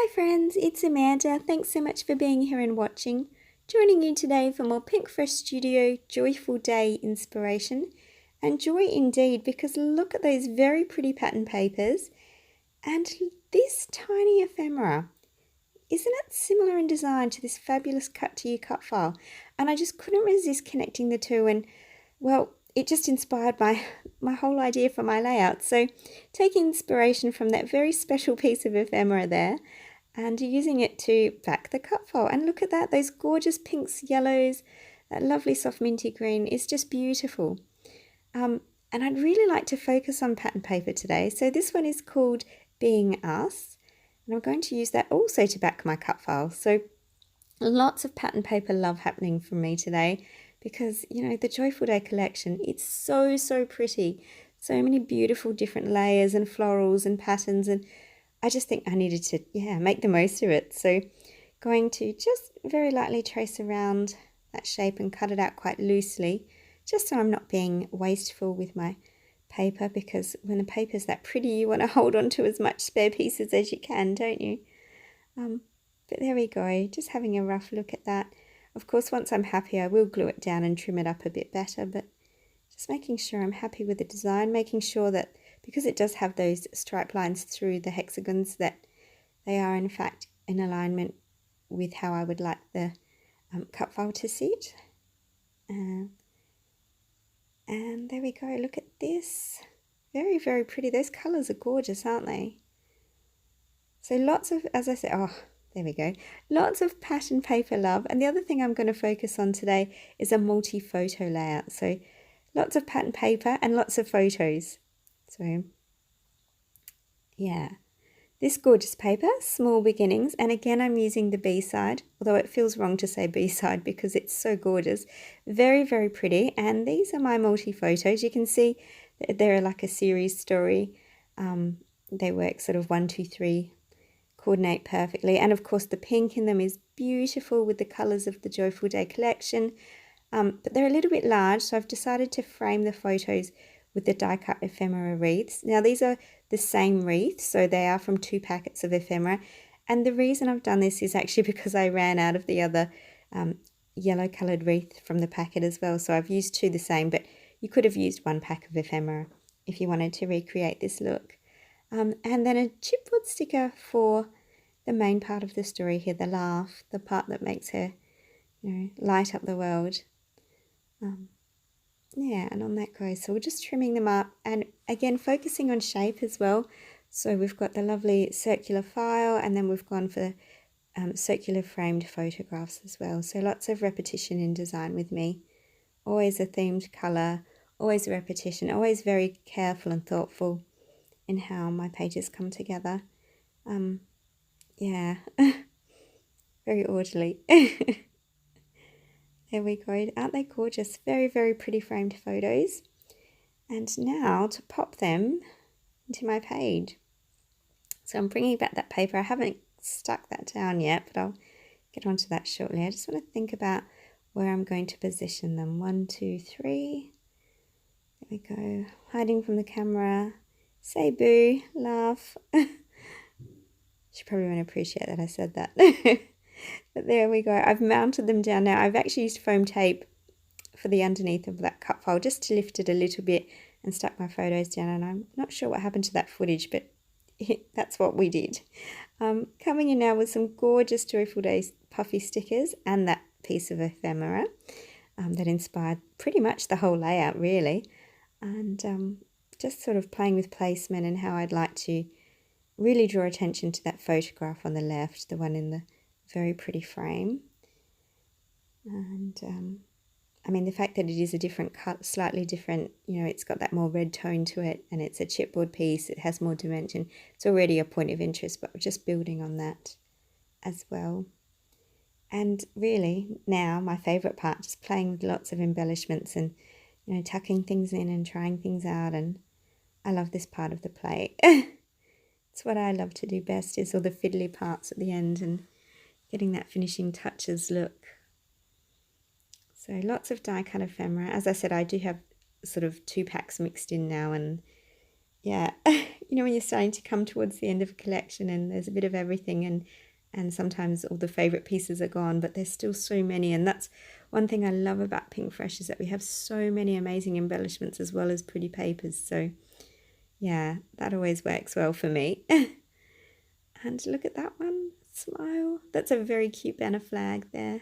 Hi friends, it's Amanda. Thanks so much for being here and watching. Joining you today for more Pinkfresh Studio Joyful Day inspiration. And joy indeed, because look at those very pretty pattern papers and this tiny ephemera. Isn't it similar in design to this fabulous cut to you cut file? And I just couldn't resist connecting the two, and well, it just inspired my whole idea for my layout. So taking inspiration from that very special piece of ephemera there and using it to back the cut file. And look at that, those gorgeous pinks, yellows, that lovely soft minty green is just beautiful. And I'd really like to focus on pattern paper today. So this one is called Being Us. And I'm going to use that also to back my cut file. So lots of pattern paper love happening from me today because, you know, the Joyful Day collection, it's so pretty. So many beautiful different layers and florals and patterns, and I just think I needed to, make the most of it. So going to just very lightly trace around that shape and cut it out quite loosely, just so I'm not being wasteful with my paper, because when the paper's that pretty, you want to hold on to as much spare pieces as you can, don't you? But there we go, just having a rough look at that. Of course, once I'm happy, I will glue it down and trim it up a bit better, but just making sure I'm happy with the design, making sure that because it does have those stripe lines through the hexagons, that they are in fact in alignment with how I would like the cut file to sit. And there we go, look at this. Very pretty. Those colours are gorgeous, aren't they? So lots of, as I said, there we go. Lots of pattern paper love. And the other thing I'm going to focus on today is a multi-photo layout. So lots of pattern paper and lots of photos. So yeah, this gorgeous paper, Small Beginnings. And again, I'm using the B-side, although it feels wrong to say B-side because it's so gorgeous. Very pretty. And these are my multi-photos. You can see that they're like a series story. They work sort of 1, 2, 3, coordinate perfectly. And of course the pink in them is beautiful with the colours of the Joyful Day collection. But they're a little bit large, so I've decided to frame the photos with the die cut ephemera wreaths. Now these are the same wreath, so they are from 2 packets of ephemera. And the reason I've done this is actually because I ran out of the other yellow coloured wreath from the packet as well. So I've used 2 the same, but you could have used 1 pack of ephemera if you wanted to recreate this look. And then a chipboard sticker for the main part of the story here, the laugh, the part that makes her, light up the world. And on that goes. So we're just trimming them up, and again focusing on shape as well. So we've got the lovely circular file, and then we've gone for circular framed photographs as well. So lots of repetition in design with me. Always a themed colour, always a repetition, always very careful and thoughtful in how my pages come together. Very orderly. There we go. Aren't they gorgeous? Very pretty framed photos. And now to pop them into my page. So I'm bringing back that paper. I haven't stuck that down yet, but I'll get onto that shortly. I just want to think about where I'm going to position them. 1, 2, 3. There we go. Hiding from the camera. Say boo. Laugh. She probably won't appreciate that I said that. But there we go. I've mounted them down now. I've actually used foam tape for the underneath of that cut file just to lift it a little bit and stuck my photos down. And I'm not sure what happened to that footage, but that's what we did. Coming in now with some gorgeous Joyful Day puffy stickers and that piece of ephemera that inspired pretty much the whole layout, really. And just sort of playing with placement and how I'd like to really draw attention to that photograph on the left, the one in the very pretty frame. And I mean, the fact that it is a different cut, slightly different, it's got that more red tone to it, and it's a chipboard piece, it has more dimension. It's already a point of interest, but we're just building on that as well. And really now my favourite part, just playing with lots of embellishments and tucking things in and trying things out. And I love this part of the play. It's what I love to do best, is all the fiddly parts at the end and getting that finishing touches look. So lots of die cut ephemera. As I said, I do have sort of 2 packs mixed in now, and you know, when you're starting to come towards the end of a collection and there's a bit of everything, and sometimes all the favourite pieces are gone, but there's still so many. And that's one thing I love about Pinkfresh, is that we have so many amazing embellishments as well as pretty papers. So yeah, that always works well for me. And look at that one, smile. That's a very cute banner flag there.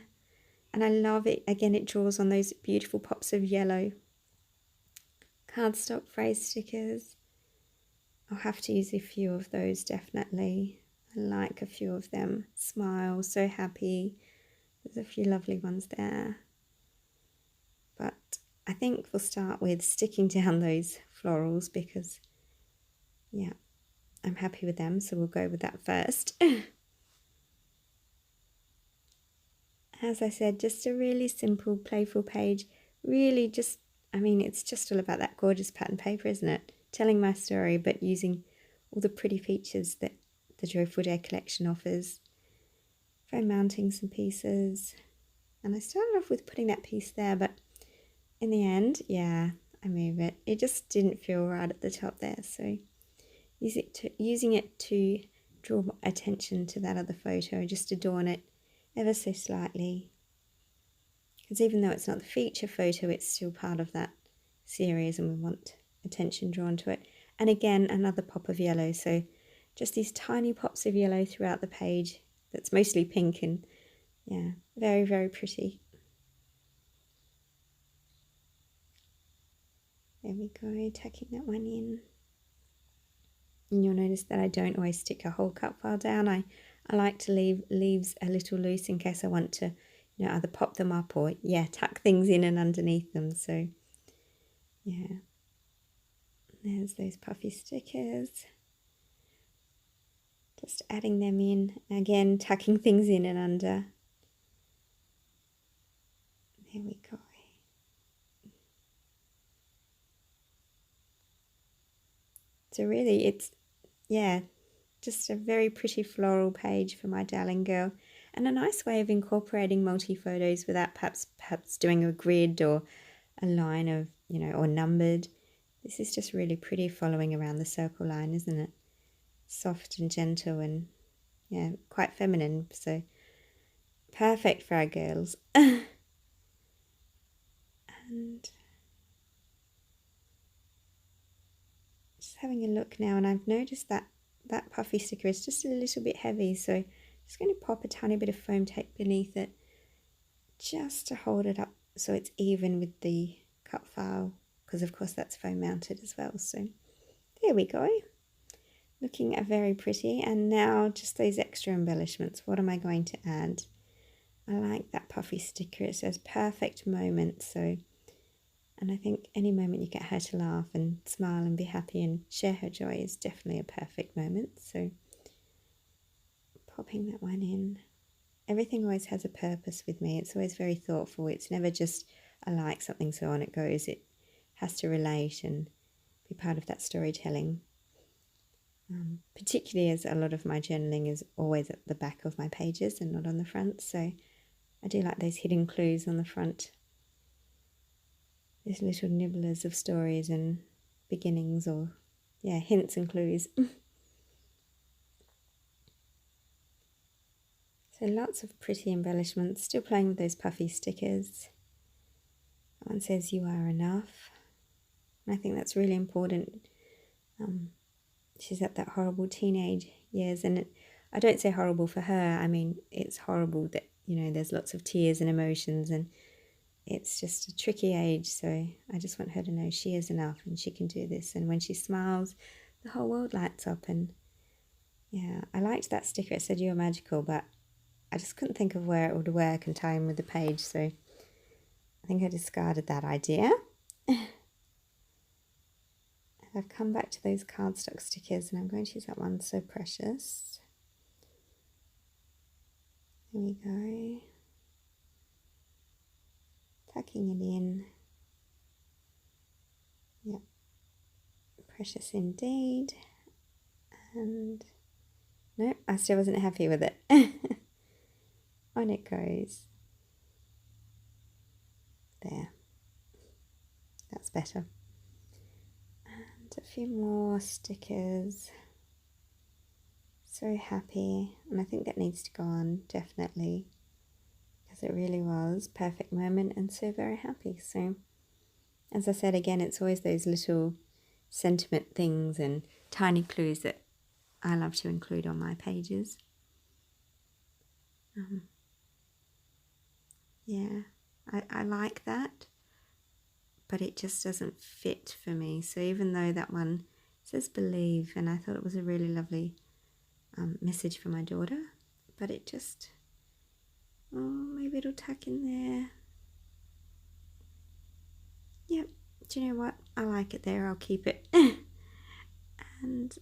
And I love it. Again, it draws on those beautiful pops of yellow. Cardstock phrase stickers. I'll have to use a few of those, definitely. I like a few of them. Smile, so happy. There's a few lovely ones there. But I think we'll start with sticking down those florals because, yeah, I'm happy with them. So we'll go with that first. As I said, just a really simple, playful page. Really just, I mean, it's just all about that gorgeous pattern paper, isn't it? Telling my story, but using all the pretty features that the Joyful Day collection offers. Foam mounting some pieces. And I started off with putting that piece there, but in the end, yeah, I move it. It just didn't feel right at the top there, so using it to draw attention to that other photo, just adorn it ever so slightly. Because even though it's not the feature photo, it's still part of that series and we want attention drawn to it. And again, another pop of yellow, so just these tiny pops of yellow throughout the page. That's mostly pink, and yeah, very, very pretty. There we go, tucking that one in. And you'll notice that I don't always stick a whole cut file down. I like to leave leaves a little loose in case I want to, you know, either pop them up or, yeah, tuck things in and underneath them. So, yeah, there's those puffy stickers. Just adding them in, again, tucking things in and under. There we go. So really, it's, yeah, just a very pretty floral page for my darling girl, and a nice way of incorporating multi-photos without perhaps doing a grid or a line of, you know, or numbered. This is just really pretty following around the circle line, isn't it? Soft and gentle and, yeah, quite feminine, so perfect for our girls. And just having a look now, and I've noticed that that puffy sticker is just a little bit heavy, so I'm just going to pop a tiny bit of foam tape beneath it just to hold it up so it's even with the cut file, because of course that's foam mounted as well. So there we go, looking very pretty. And now just those extra embellishments. What am I going to add? I like that puffy sticker. It says perfect moment, so, and I think any moment you get her to laugh and smile and be happy and share her joy is definitely a perfect moment. So popping that one in. Everything always has a purpose with me. It's always very thoughtful. It's never just I like something so on it goes. It has to relate and be part of that storytelling. Particularly as a lot of my journaling is always at the back of my pages and not on the front. So I do like those hidden clues on the front. These little nibblers of stories and beginnings, or, yeah, hints and clues. So lots of pretty embellishments. Still playing with those puffy stickers. That one says you are enough. And I think that's really important. She's at that horrible teenage years, and I don't say horrible for her. I mean, it's horrible that, you know, there's lots of tears and emotions, and it's just a tricky age. So I just want her to know she is enough and she can do this. And when she smiles, the whole world lights up. And yeah, I liked that sticker. It said you are magical, but I just couldn't think of where it would work and tie in with the page. So I think I discarded that idea. I've come back to those cardstock stickers, and I'm going to use that one, So Precious. There we go. Tucking it in. Yep. Precious indeed. And nope, I still wasn't happy with it. On it goes. There. That's better. And a few more stickers. So happy, and I think that needs to go on, definitely, because it really was perfect moment and so very happy. So as I said again, it's always those little sentiment things and tiny clues that I love to include on my pages. Yeah, I like that, but it just doesn't fit for me. So even though that one says believe, and I thought it was a really lovely message for my daughter, but it just, oh, maybe it'll tuck in there. Yep, do you know what? I like it there, I'll keep it. And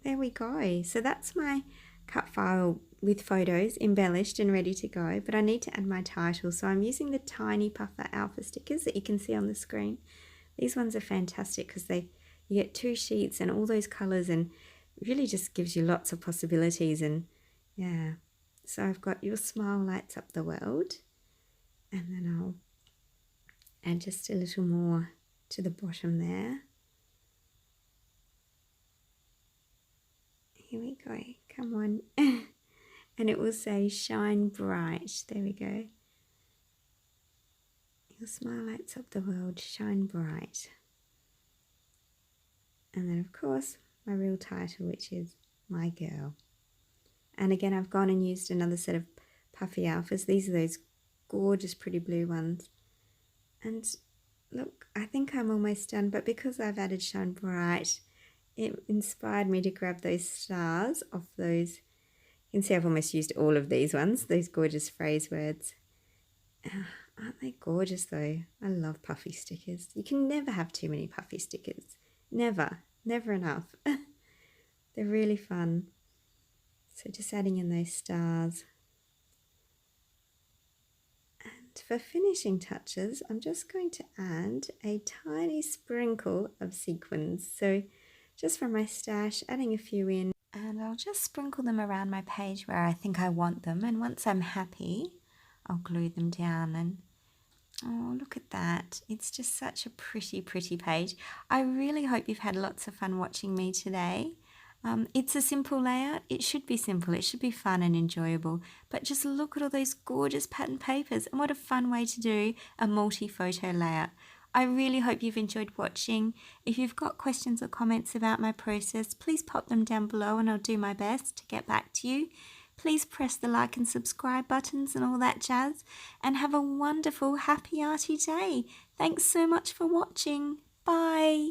there we go. So that's my cut file with photos embellished and ready to go, but I need to add my title. So I'm using the tiny puffer alpha stickers that you can see on the screen. These ones are fantastic because you get 2 sheets and all those colors, and really just gives you lots of possibilities. And yeah, so I've got your smile lights up the world, and then I'll add just a little more to the bottom there. Here we go, come on. And it will say shine bright. There we go. Your smile lights up the world, shine bright. And then of course my real title, which is My Girl. And again, I've gone and used another set of puffy alphas. These are those gorgeous pretty blue ones. And look, I think I'm almost done, but because I've added shine bright, it inspired me to grab those stars off those. You can see I've almost used all of these ones, those gorgeous phrase words. Aren't they gorgeous though? I love puffy stickers. You can never have too many puffy stickers. Never enough. They're really fun. So just adding in those stars. And for finishing touches, I'm just going to add a tiny sprinkle of sequins. So just from my stash, adding a few in. And I'll just sprinkle them around my page where I think I want them. And once I'm happy, I'll glue them down. And oh, look at that. It's just such a pretty, pretty page. I really hope you've had lots of fun watching me today. It's a simple layout. It should be simple. It should be fun and enjoyable. But just look at all those gorgeous pattern papers, and what a fun way to do a multi-photo layout. I really hope you've enjoyed watching. If you've got questions or comments about my process, please pop them down below and I'll do my best to get back to you. Please press the like and subscribe buttons and all that jazz, and have a wonderful, happy, arty day. Thanks so much for watching. Bye.